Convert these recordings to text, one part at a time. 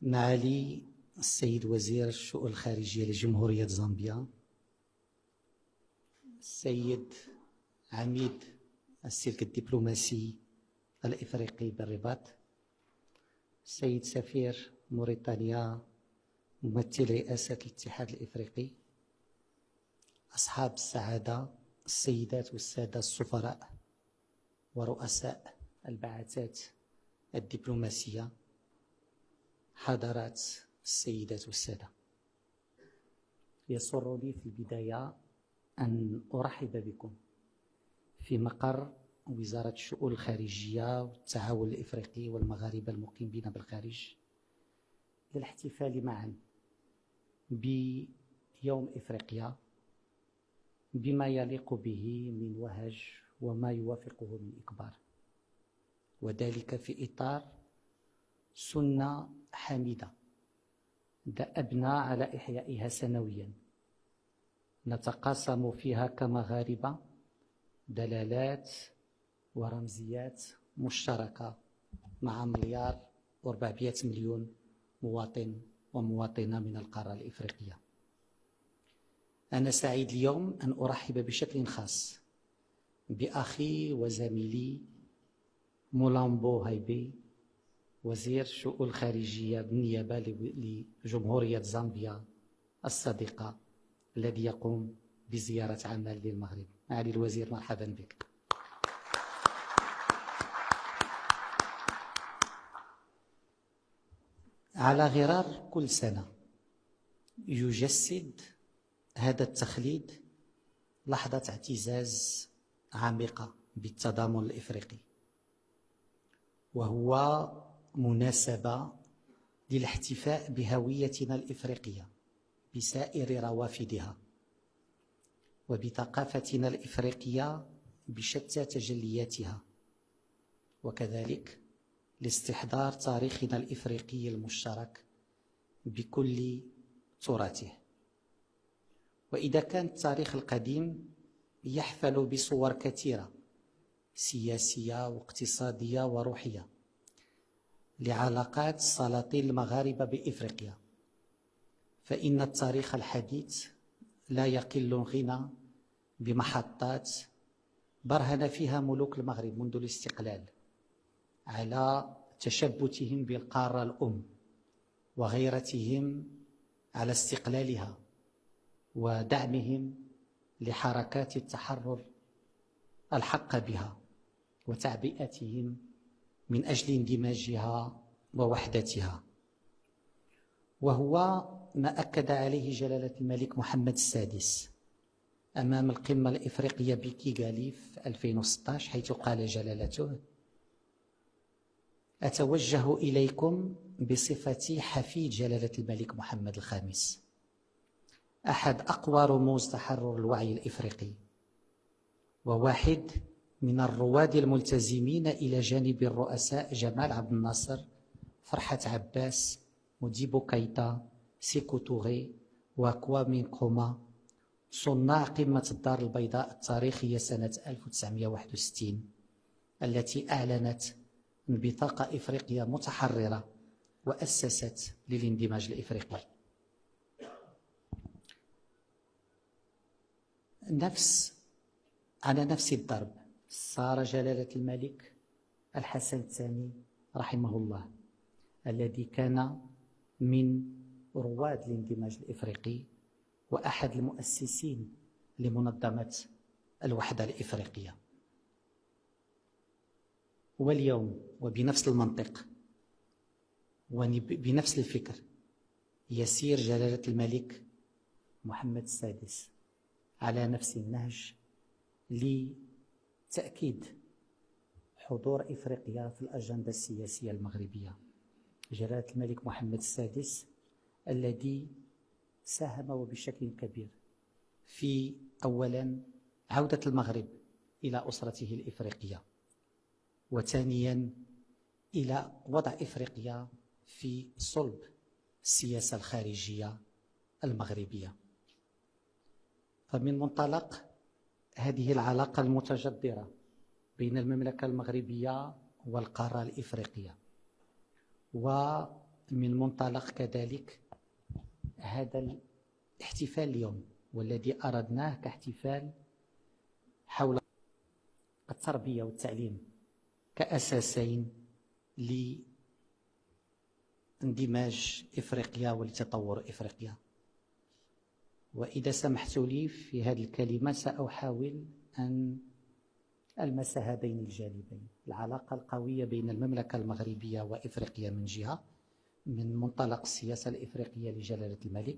معالي السيد وزير الشؤون الخارجية لجمهورية زامبيا، السيد عميد السلك الدبلوماسي الإفريقي بالرباط، السيد سفير موريتانيا ممثل رئاسة الاتحاد الإفريقي، أصحاب السعادة السيدات والسادة السفراء ورؤساء البعثات الدبلوماسية، حضرات السيدات والسادة، يسرني في البداية أن أرحب بكم في مقر وزارة الشؤون الخارجية والتعاون الإفريقي والمغاربة المقيمين بالخارج للاحتفال معا بيوم إفريقيا بما يليق به من وهج وما يوافقه من إكبار، وذلك في إطار سنة حميدة دأبنا على إحيائها سنويا، نتقاسم فيها كمغاربة دلالات ورمزيات مشتركة مع 1,400,000,000 مواطن ومواطنة من القارة الإفريقية. أنا سعيد اليوم أن أرحب بشكل خاص بأخي وزميلي مولامبو هايبي، وزير الشؤون الخارجية بالنيابة لجمهورية زامبيا الصديقة، الذي يقوم بزيارة عمل للمغرب. معالي الوزير، مرحبا بك. على غرار كل سنة يجسد هذا التخليد لحظة اعتزاز عميقة بالتضامن الإفريقي، وهو مناسبة للاحتفاء بهويتنا الإفريقية بسائر روافدها وبثقافتنا الإفريقية بشتى تجلياتها، وكذلك لاستحضار تاريخنا الإفريقي المشترك بكل تراثه. وإذا كان التاريخ القديم يحفل بصور كثيرة سياسية واقتصادية وروحية لعلاقات السلاطين المغاربة بإفريقيا، فإن التاريخ الحديث لا يقل غنى بمحطات برهن فيها ملوك المغرب منذ الاستقلال على تشبثهم بالقارة الأم وغيرتهم على استقلالها ودعمهم لحركات التحرر الحق بها وتعبئتهم من أجل اندماجها ووحدتها. وهو ما أكد عليه جلالة الملك محمد السادس أمام القمة الإفريقية بكيغالي في 2016، حيث قال جلالته: أتوجه إليكم بصفتي حفيد جلالة الملك محمد الخامس، أحد أقوى رموز تحرر الوعي الإفريقي، وواحد من الرواد الملتزمين إلى جانب الرؤساء جمال عبد الناصر، فرحات عباس، موديبو كايتا، سيكو توري وكوامي نكروما، صناع قمة الدار البيضاء التاريخية سنة 1961 التي أعلنت بطاقة إفريقيا متحررة وأسست للاندماج الإفريقي. على نفس الضرب صار جلالة الملك الحسن الثاني رحمه الله، الذي كان من رواد الاندماج الإفريقي وأحد المؤسسين لمنظمة الوحدة الإفريقية. واليوم وبنفس المنطق وبنفس الفكر يسير جلالة الملك محمد السادس على نفس النهج لتأكيد حضور إفريقيا في الأجندة السياسية المغربية. جلالة الملك محمد السادس الذي ساهم وبشكل كبير في أولا عودة المغرب إلى أسرته الإفريقية، وثانيا إلى وضع إفريقيا في صلب السياسة الخارجية المغربية. فمن منطلق هذه العلاقة المتجذرة بين المملكة المغربية والقارة الإفريقية، من منطلق كذلك هذا الاحتفال اليوم والذي أردناه كاحتفال حول التربية والتعليم كأساسين لاندماج إفريقيا ولتطور إفريقيا. وإذا سمحت لي في هذه الكلمة سأحاول أن ألمس هذين الجانبين، العلاقة القوية بين المملكة المغربية وإفريقيا من جهة من منطلق السياسة الإفريقية لجلالة الملك،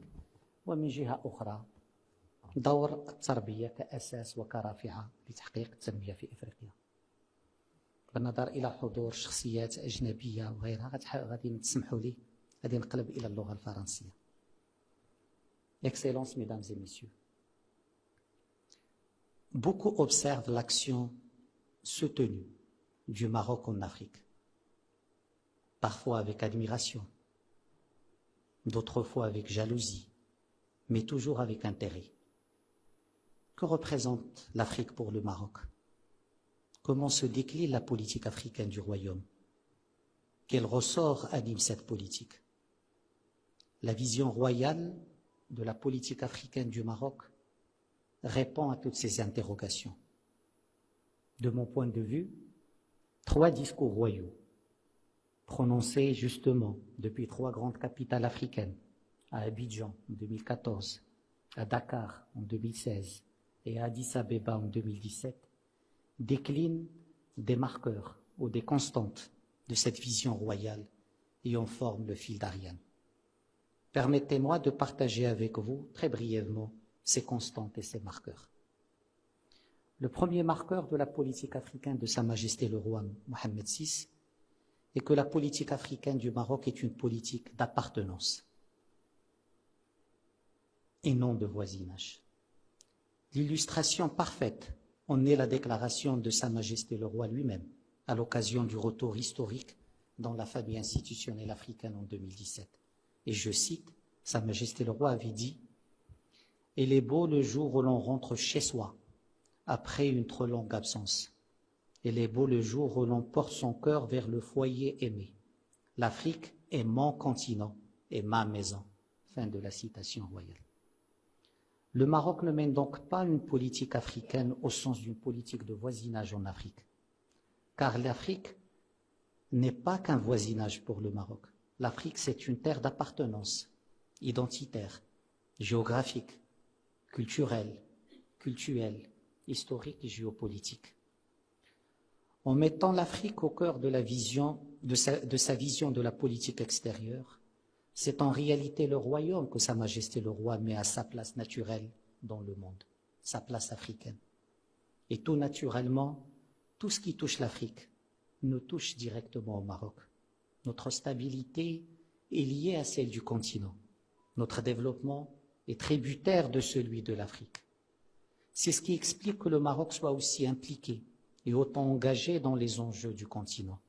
ومن جهة أخرى دور التربية كأساس وكرافعة لتحقيق التنمية في إفريقيا. بالنظر إلى حضور شخصيات أجنبية وغيرها غادي تسمحوا لي غادي نقلب إلى اللغة الفرنسية. Excellences, Mesdames et Messieurs, beaucoup observent l'action soutenue du Maroc en Afrique, parfois avec admiration, d'autres fois avec jalousie, mais toujours avec intérêt. Que représente l'Afrique pour le Maroc? Comment se décline la politique africaine du royaume? Quel ressort anime cette politique? La vision royale de la politique africaine du Maroc répond à toutes ces interrogations. De mon point de vue, 3 discours royaux prononcés justement depuis 3 grandes capitales africaines, à Abidjan en 2014, à Dakar en 2016 et à Addis Abeba en 2017, déclinent des marqueurs ou des constantes de cette vision royale et en forment le fil d'Ariane. Permettez-moi de partager avec vous très brièvement ces constantes et ces marqueurs. Le premier marqueur de la politique africaine de Sa Majesté le roi Mohammed VI est que la politique africaine du Maroc est une politique d'appartenance et non de voisinage. L'illustration parfaite en est la déclaration de Sa Majesté le roi lui-même à l'occasion du retour historique dans la famille institutionnelle africaine en 2017. Et je cite, Sa Majesté le roi avait dit « Il est beau le jour où l'on rentre chez soi, après une trop longue absence. Il est beau le jour où l'on porte son cœur vers le foyer aimé. L'Afrique est mon continent et ma maison. » Fin de la citation royale. Le Maroc ne mène donc pas une politique africaine au sens d'une politique de voisinage en Afrique, car l'Afrique n'est pas qu'un voisinage pour le Maroc. L'Afrique, c'est une terre d'appartenance identitaire, géographique, culturelle, historique et géopolitique. En mettant l'Afrique au cœur de sa vision de la politique extérieure, c'est en réalité le royaume que Sa Majesté le roi met à sa place naturelle dans le monde, sa place africaine. Et tout naturellement, tout ce qui touche l'Afrique nous touche directement au Maroc. Notre stabilité est liée à celle du continent. Notre développement est tributaire de celui de l'Afrique. C'est ce qui explique que le Maroc soit aussi impliqué et autant engagé dans les enjeux du continent.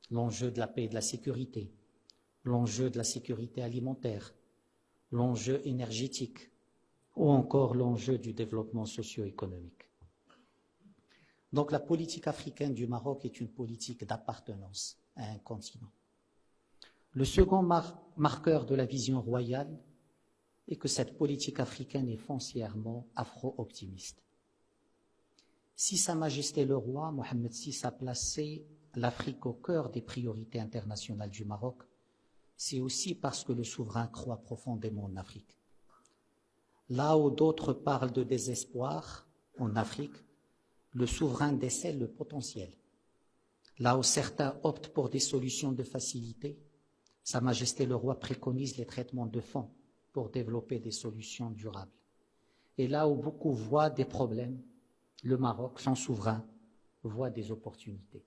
L'enjeu de la paix et de la sécurité, l'enjeu de la sécurité alimentaire, l'enjeu énergétique ou encore l'enjeu du développement socio-économique. Donc la politique africaine du Maroc est une politique d'appartenance à un continent. Le second marqueur de la vision royale est que cette politique africaine est foncièrement afro-optimiste. Si Sa Majesté le roi Mohammed VI a placé l'Afrique au cœur des priorités internationales du Maroc, c'est aussi parce que le souverain croit profondément en Afrique. Là où d'autres parlent de désespoir en Afrique, le souverain décèle le potentiel. Là où certains optent pour des solutions de facilité, Sa Majesté le roi préconise les traitements de fond pour développer des solutions durables. Et là où beaucoup voient des problèmes, le Maroc, son souverain, voit des opportunités.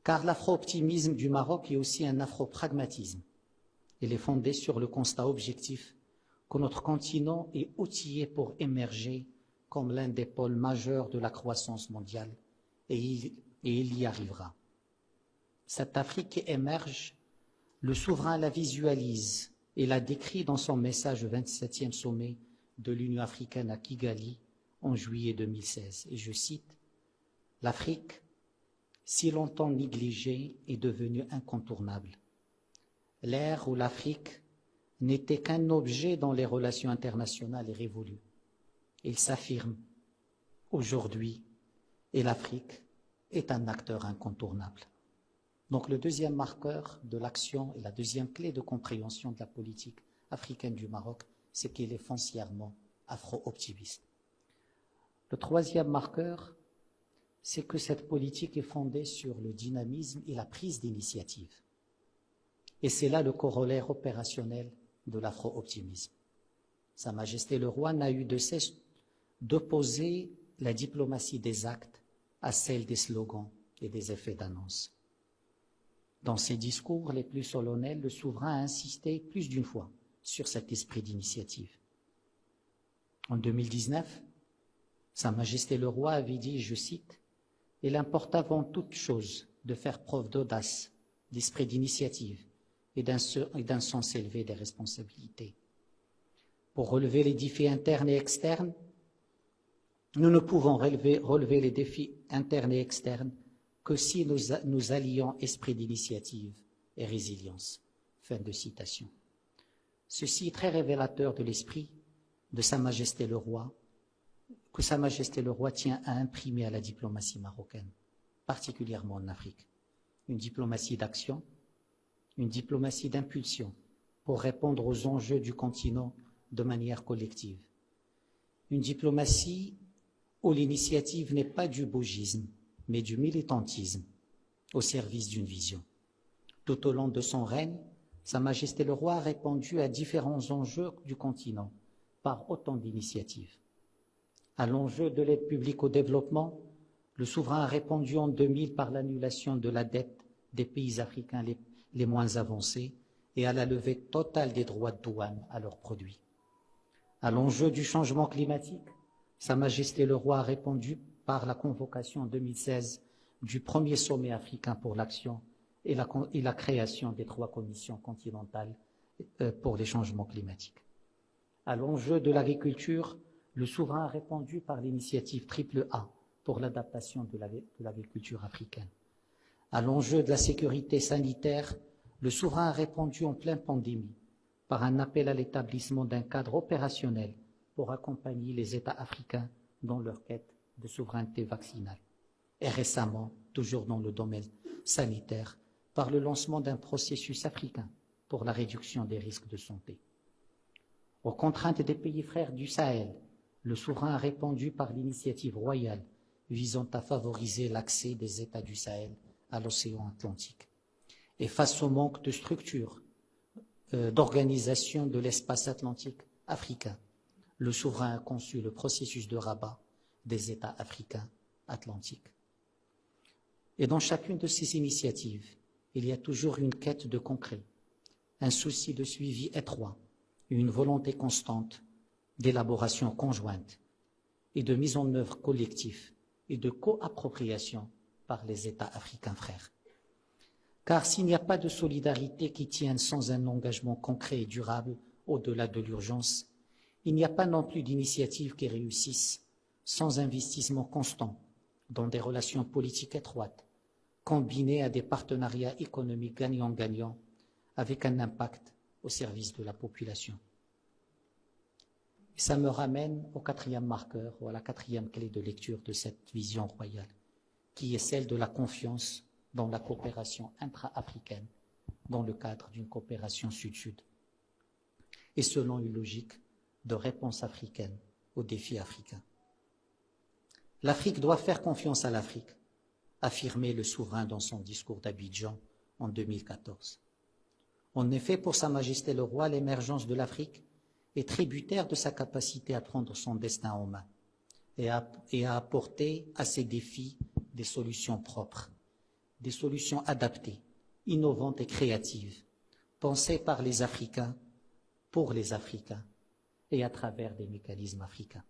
Car l'afro-optimisme du Maroc est aussi un afro-pragmatisme. Il est fondé sur le constat objectif que notre continent est outillé pour émerger comme l'un des pôles majeurs de la croissance mondiale, et il y arrivera. Cette Afrique qui émerge, le souverain la visualise et la décrit dans son message au 27e sommet de l'Union africaine à Kigali en juillet 2016. Et je cite, « L'Afrique, si longtemps négligée, est devenue incontournable. l'ère où l'Afrique n'était qu'un objet dans les relations internationales est révolue. Il s'affirme aujourd'hui et l'Afrique est un acteur incontournable. Donc le deuxième marqueur de l'action et la deuxième clé de compréhension de la politique africaine du Maroc, c'est qu'il est foncièrement afro-optimiste. Le troisième marqueur, c'est que cette politique est fondée sur le dynamisme et la prise d'initiative. Et c'est là le corollaire opérationnel de l'afro-optimisme. Sa Majesté le Roi n'a eu de cesse d'opposer la diplomatie des actes à celle des slogans et des effets d'annonce. Dans ses discours les plus solennels, le souverain a insisté plus d'une fois sur cet esprit d'initiative. En 2019, Sa Majesté le Roi avait dit, je cite, « Il importe avant toute chose de faire preuve d'audace, d'esprit d'initiative et d'un sens élevé des responsabilités. Pour relever les défis internes et externes, nous ne pouvons relever les défis internes et externes que si nous allions esprit d'initiative et résilience. » Fin de citation. Ceci est très révélateur de l'esprit de Sa Majesté le Roi, que Sa Majesté le Roi tient à imprimer à la diplomatie marocaine, particulièrement en Afrique. Une diplomatie d'action, une diplomatie d'impulsion pour répondre aux enjeux du continent de manière collective. Une diplomatie où l'initiative n'est pas du bogisme, mais du militantisme au service d'une vision. Tout au long de son règne, Sa Majesté le Roi a répondu à différents enjeux du continent par autant d'initiatives. À l'enjeu de l'aide publique au développement, le souverain a répondu en 2000 par l'annulation de la dette des pays africains les moins avancés et à la levée totale des droits de douane à leurs produits. À l'enjeu du changement climatique, Sa Majesté le Roi a répondu par la convocation en 2016 du premier sommet africain pour l'action et la création des 3 commissions continentales pour les changements climatiques. À l'enjeu de l'agriculture, le souverain a répondu par l'initiative AAA pour l'adaptation de l'agriculture africaine. À l'enjeu de la sécurité sanitaire, le souverain a répondu en pleine pandémie par un appel à l'établissement d'un cadre opérationnel pour accompagner les États africains dans leur quête de souveraineté vaccinale. Et récemment, toujours dans le domaine sanitaire, par le lancement d'un processus africain pour la réduction des risques de santé. Aux contraintes des pays frères du Sahel, le souverain a répondu par l'initiative royale visant à favoriser l'accès des États du Sahel à l'océan Atlantique. Et face au manque de structures, d'organisation de l'espace atlantique africain, le souverain a conçu le processus de Rabat des États africains atlantiques. Et dans chacune de ces initiatives, il y a toujours une quête de concret, un souci de suivi étroit, une volonté constante d'élaboration conjointe et de mise en œuvre collective et de co-appropriation par les États africains frères. Car s'il n'y a pas de solidarité qui tienne sans un engagement concret et durable au-delà de l'urgence, il n'y a pas non plus d'initiatives qui réussissent sans investissement constant dans des relations politiques étroites, combinées à des partenariats économiques gagnant-gagnant avec un impact au service de la population. Et ça me ramène au 4e marqueur, ou à la 4e clé de lecture de cette vision royale, qui est celle de la confiance dans la coopération intra-africaine, dans le cadre d'une coopération sud-sud, et selon une logique de réponse africaine aux défis africains. L'Afrique doit faire confiance à l'Afrique, affirmait le souverain dans son discours d'Abidjan en 2014. En effet, pour Sa Majesté le Roi, l'émergence de l'Afrique est tributaire de sa capacité à prendre son destin en main et à apporter à ces défis des solutions propres, des solutions adaptées, innovantes et créatives, pensées par les Africains, pour les Africains et à travers des mécanismes africains.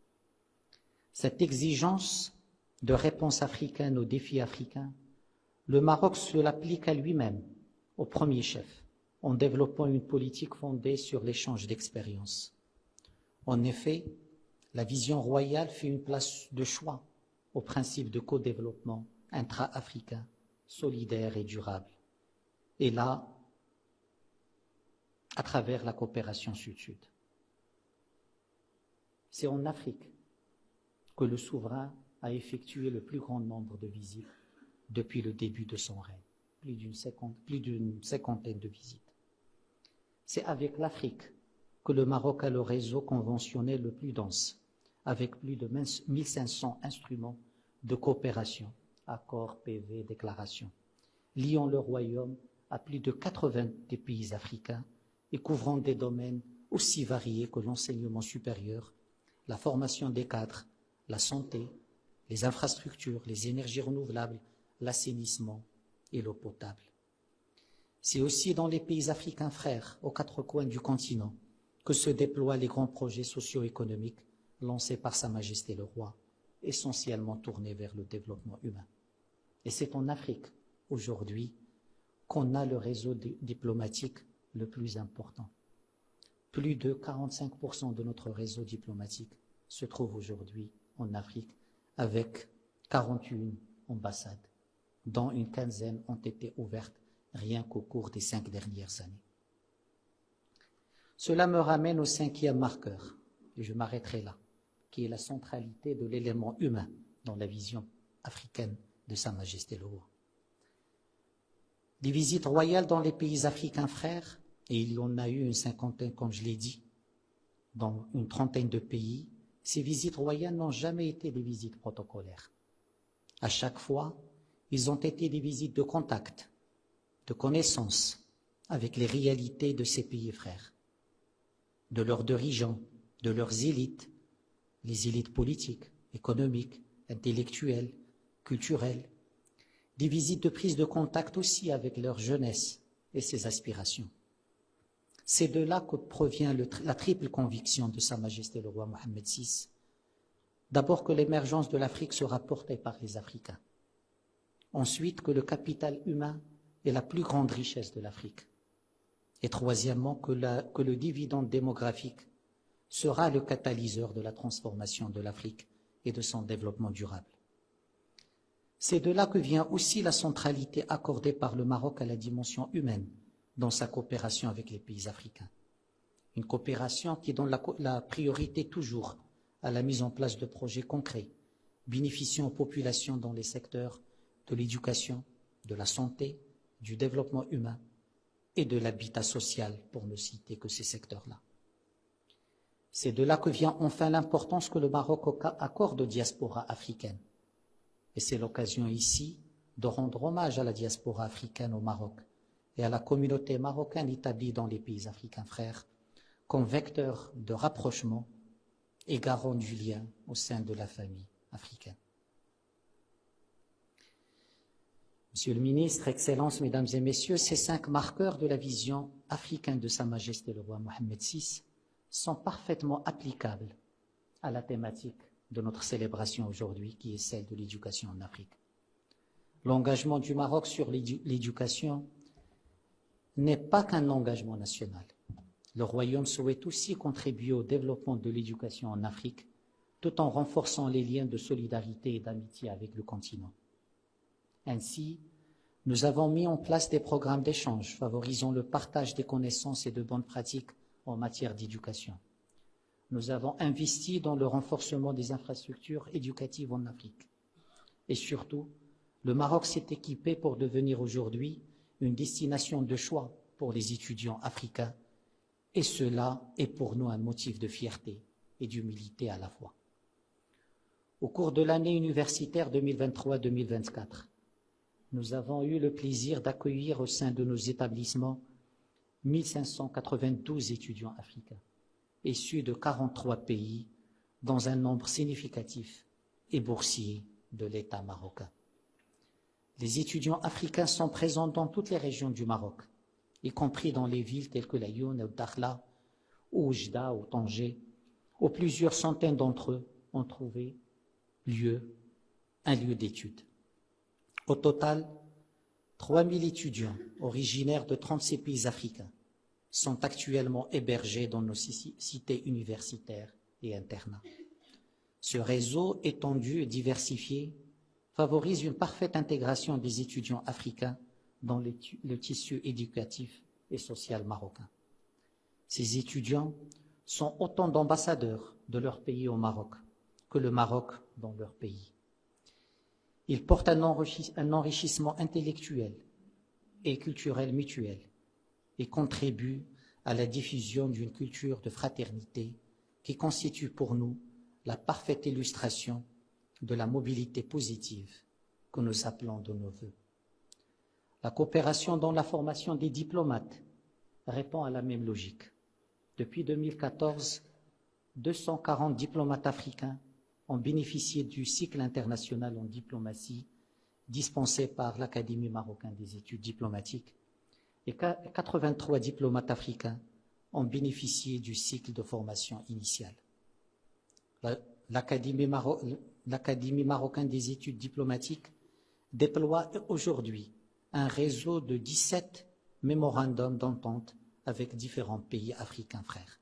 Cette exigence de réponse africaine aux défis africains, le Maroc se l'applique à lui-même, au premier chef, en développant une politique fondée sur l'échange d'expériences. En effet, la vision royale fait une place de choix au principe de co-développement intra-africain, solidaire et durable. Et là, à travers la coopération sud-sud. C'est en Afrique que le souverain a effectué le plus grand nombre de visites depuis le début de son règne, plus d'une cinquantaine de visites. C'est avec l'Afrique que le Maroc a le réseau conventionnel le plus dense, avec plus de 1500 instruments de coopération, accords, PV, déclarations, liant le royaume à plus de 80 des pays africains et couvrant des domaines aussi variés que l'enseignement supérieur, la formation des cadres, la santé, les infrastructures, les énergies renouvelables, l'assainissement et l'eau potable. C'est aussi dans les pays africains frères, aux quatre coins du continent, que se déploient les grands projets socio-économiques lancés par Sa Majesté le Roi, essentiellement tournés vers le développement humain. Et c'est en Afrique, aujourd'hui, qu'on a le réseau diplomatique le plus important. Plus de 45% de notre réseau diplomatique se trouve aujourd'hui en Afrique, avec 41 ambassades, dont une quinzaine ont été ouvertes rien qu'au cours des 5 dernières années. Cela me ramène au 5e marqueur, et je m'arrêterai là, qui est la centralité de l'élément humain dans la vision africaine de Sa Majesté le Roi. Des visites royales dans les pays africains frères, et il y en a eu une cinquantaine, comme je l'ai dit, dans une trentaine de pays. Ces visites royales n'ont jamais été des visites protocolaires. À chaque fois, ils ont été des visites de contact, de connaissance avec les réalités de ces pays frères, de leurs dirigeants, de leurs élites, les élites politiques, économiques, intellectuelles, culturelles, des visites de prise de contact aussi avec leur jeunesse et ses aspirations. C'est de là que provient la triple conviction de Sa Majesté le Roi Mohammed VI. D'abord que l'émergence de l'Afrique sera portée par les Africains. Ensuite que le capital humain est la plus grande richesse de l'Afrique. Et troisièmement que le dividende démographique sera le catalyseur de la transformation de l'Afrique et de son développement durable. C'est de là que vient aussi la centralité accordée par le Maroc à la dimension humaine dans sa coopération avec les pays africains. Une coopération qui donne la priorité toujours à la mise en place de projets concrets, bénéficiant aux populations dans les secteurs de l'éducation, de la santé, du développement humain et de l'habitat social, pour ne citer que ces secteurs-là. C'est de là que vient enfin l'importance que le Maroc accorde aux diasporas africaines. Et c'est l'occasion ici de rendre hommage à la diaspora africaine au Maroc et à la communauté marocaine établie dans les pays africains frères comme vecteur de rapprochement et garant du lien au sein de la famille africaine. Monsieur le ministre, Excellences, Mesdames et Messieurs, ces 5 marqueurs de la vision africaine de Sa Majesté le Roi Mohammed VI sont parfaitement applicables à la thématique de notre célébration aujourd'hui, qui est celle de l'éducation en Afrique. L'engagement du Maroc sur l'éducation n'est pas qu'un engagement national. Le Royaume souhaite aussi contribuer au développement de l'éducation en Afrique, tout en renforçant les liens de solidarité et d'amitié avec le continent. Ainsi, nous avons mis en place des programmes d'échange favorisant le partage des connaissances et de bonnes pratiques en matière d'éducation. Nous avons investi dans le renforcement des infrastructures éducatives en Afrique. Et surtout, le Maroc s'est équipé pour devenir aujourd'hui une destination de choix pour les étudiants africains, et cela est pour nous un motif de fierté et d'humilité à la fois. Au cours de l'année universitaire 2023-2024, nous avons eu le plaisir d'accueillir au sein de nos établissements 1592 étudiants africains, issus de 43 pays, dans un nombre significatif et boursiers de l'État marocain. Les étudiants africains sont présents dans toutes les régions du Maroc, y compris dans les villes telles que Laayoune, Dakhla, ou Oujda, ou Tanger, où plusieurs centaines d'entre eux ont trouvé un lieu d'études. Au total, 3000 étudiants originaires de 36 pays africains sont actuellement hébergés dans nos cités universitaires et internats. Ce réseau étendu et diversifié favorise une parfaite intégration des étudiants africains dans le tissu éducatif et social marocain. Ces étudiants sont autant d'ambassadeurs de leur pays au Maroc que le Maroc dans leur pays. Ils portent un enrichissement intellectuel et culturel mutuel et contribuent à la diffusion d'une culture de fraternité qui constitue pour nous la parfaite illustration de la mobilité positive que nous appelons de nos vœux. La coopération dans la formation des diplomates répond à la même logique. Depuis 2014, 240 diplomates africains ont bénéficié du cycle international en diplomatie dispensé par l'Académie marocaine des études diplomatiques et 83 diplomates africains ont bénéficié du cycle de formation initiale. L'Académie marocaine des études diplomatiques déploie aujourd'hui un réseau de 17 mémorandums d'entente avec différents pays africains frères.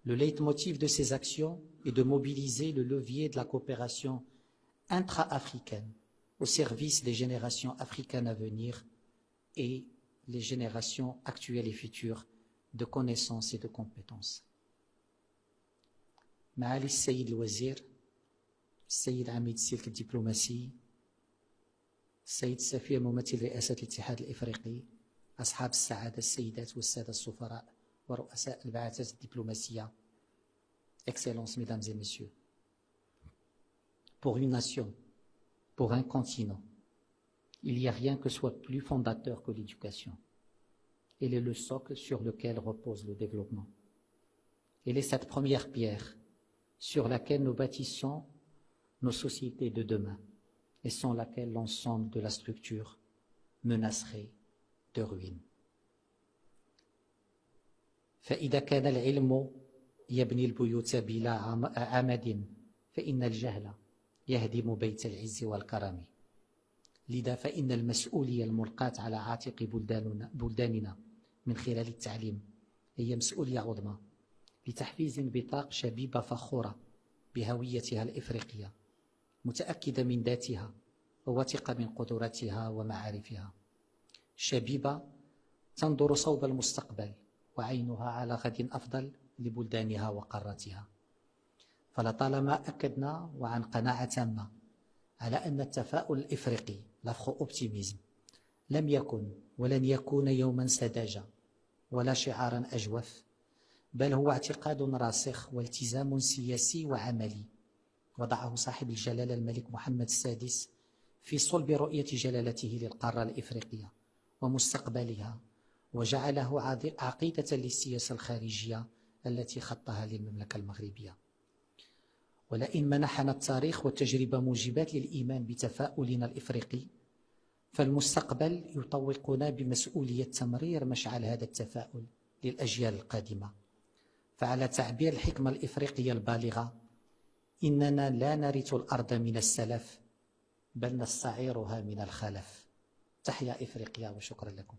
Le leitmotiv de ces actions est de mobiliser le levier de la coopération intra-africaine au service des générations africaines à venir et les générations actuelles et futures de connaissances et de compétences. معالي السيد الوزير، السيد عميد السلك الدبلوماسي، السيد السفير ممثل رئاسة الاتحاد الإفريقي، أصحاب السعادة السيدات والسادة السفراء ورؤساء البعثات الدبلوماسية. Excellences, Mesdames et Messieurs, pour une nation, pour un continent, il n'y a rien que soit plus fondateur que l'éducation. Elle est le socle sur lequel repose le développement. Elle est cette première pierre sur laquelle nous bâtissons nos sociétés de demain et sans laquelle l'ensemble de la structure menacerait de ruine. فإذا كان العلم يبني البيوت بلا عمد فإن الجهل يهدم بيت العز والكرم. لذا فإن المسؤولية الملقاة على عاتق بلداننا من خلال التعليم هي مسؤولية عظمى لتحفيز بطاق شبيبة فخورة بهويتها الإفريقية متأكدة من ذاتها وواثقة من قدراتها ومعارفها. شبيبة تنظر صوب المستقبل وعينها على غد أفضل لبلدانها وقاراتها. فلطالما أكدنا وعن قناعة تامة على أن التفاؤل الإفريقي لافخو أوبتيميزم لم يكن ولن يكون يوما سذاجة ولا شعارا أجوف، بل هو اعتقاد راسخ والتزام سياسي وعملي وضعه صاحب الجلالة الملك محمد السادس في صلب رؤية جلالته للقارة الإفريقية ومستقبلها، وجعله عقيدة للسياسة الخارجية التي خطها للمملكة المغربية. ولئن منحنا التاريخ والتجربة موجبات للإيمان بتفاؤلنا الإفريقي، فالمستقبل يطوقنا بمسؤولية تمرير مشعل هذا التفاؤل للأجيال القادمة. فعلى تعبير الحكمة الإفريقية البالغة، إننا لا نرث الأرض من السلف بل نستعيرها من الخلف. تحيا إفريقيا وشكرا لكم.